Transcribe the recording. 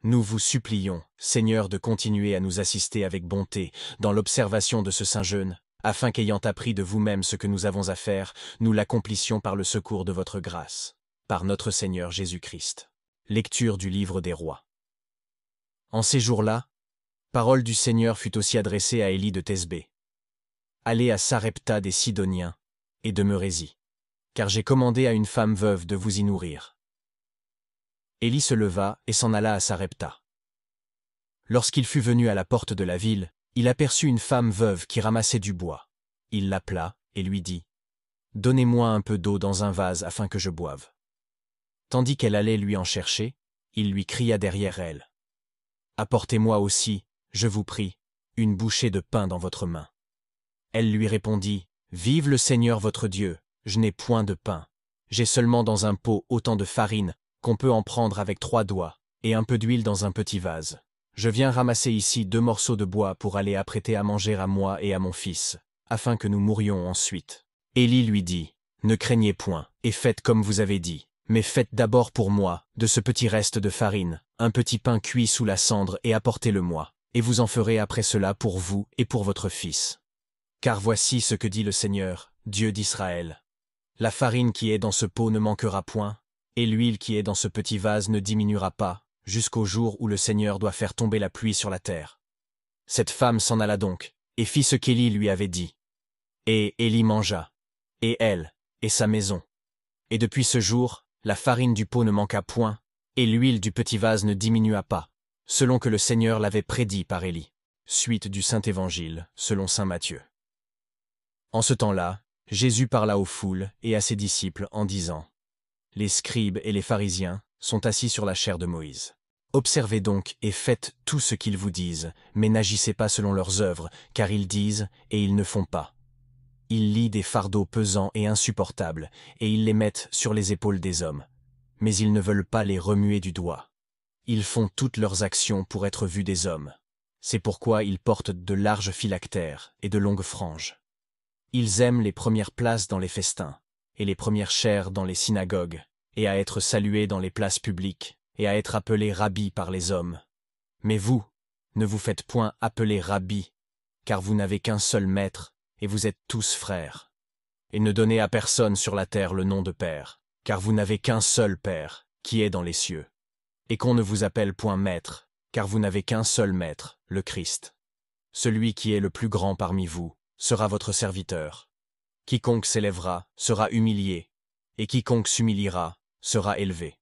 Nous vous supplions, Seigneur, de continuer à nous assister avec bonté dans l'observation de ce saint jeûne, afin qu'ayant appris de vous-même ce que nous avons à faire, nous l'accomplissions par le secours de votre grâce. Par notre Seigneur Jésus-Christ. Lecture du livre des Rois. En ces jours-là, parole du Seigneur fut aussi adressée à Élie de Thesbé. Allez à Sarepta des Sidoniens, et demeurez-y, car j'ai commandé à une femme veuve de vous y nourrir. Élie se leva et s'en alla à Sarepta. Lorsqu'il fut venu à la porte de la ville, il aperçut une femme veuve qui ramassait du bois. Il l'appela et lui dit « Donnez-moi un peu d'eau dans un vase afin que je boive. » Tandis qu'elle allait lui en chercher, il lui cria derrière elle « Apportez-moi aussi, je vous prie, une bouchée de pain dans votre main. » Elle lui répondit « Vive le Seigneur votre Dieu, je n'ai point de pain. J'ai seulement dans un pot autant de farine qu'on peut en prendre avec 3 doigts, et un peu d'huile dans un petit vase. Je viens ramasser ici 2 morceaux de bois pour aller apprêter à manger à moi et à mon fils, afin que nous mourions ensuite. » Élie lui dit « Ne craignez point, et faites comme vous avez dit, mais faites d'abord pour moi, de ce petit reste de farine, un petit pain cuit sous la cendre et apportez-le-moi, et vous en ferez après cela pour vous et pour votre fils. Car voici ce que dit le Seigneur, Dieu d'Israël. La farine qui est dans ce pot ne manquera point, et l'huile qui est dans ce petit vase ne diminuera pas, jusqu'au jour où le Seigneur doit faire tomber la pluie sur la terre. » Cette femme s'en alla donc, et fit ce qu'Élie lui avait dit. Et Élie mangea, et elle, et sa maison. Et depuis ce jour, la farine du pot ne manqua point, et l'huile du petit vase ne diminua pas, selon que le Seigneur l'avait prédit par Élie. Suite du Saint-Évangile, selon saint Matthieu. En ce temps-là, Jésus parla aux foules et à ses disciples en disant « Les scribes et les pharisiens sont assis sur la chaire de Moïse. Observez donc et faites tout ce qu'ils vous disent, mais n'agissez pas selon leurs œuvres, car ils disent et ils ne font pas. Ils lient des fardeaux pesants et insupportables, et ils les mettent sur les épaules des hommes. Mais ils ne veulent pas les remuer du doigt. Ils font toutes leurs actions pour être vus des hommes. C'est pourquoi ils portent de larges phylactères et de longues franges. Ils aiment les premières places dans les festins, et les premières chaires dans les synagogues, et à être salués dans les places publiques, et à être appelés rabbis par les hommes. Mais vous, ne vous faites point appeler rabbis, car vous n'avez qu'un seul maître, et vous êtes tous frères. Et ne donnez à personne sur la terre le nom de Père, car vous n'avez qu'un seul Père, qui est dans les cieux. Et qu'on ne vous appelle point maître, car vous n'avez qu'un seul maître, le Christ. Celui qui est le plus grand parmi vous sera votre serviteur. Quiconque s'élèvera sera humilié, et quiconque s'humiliera sera élevé.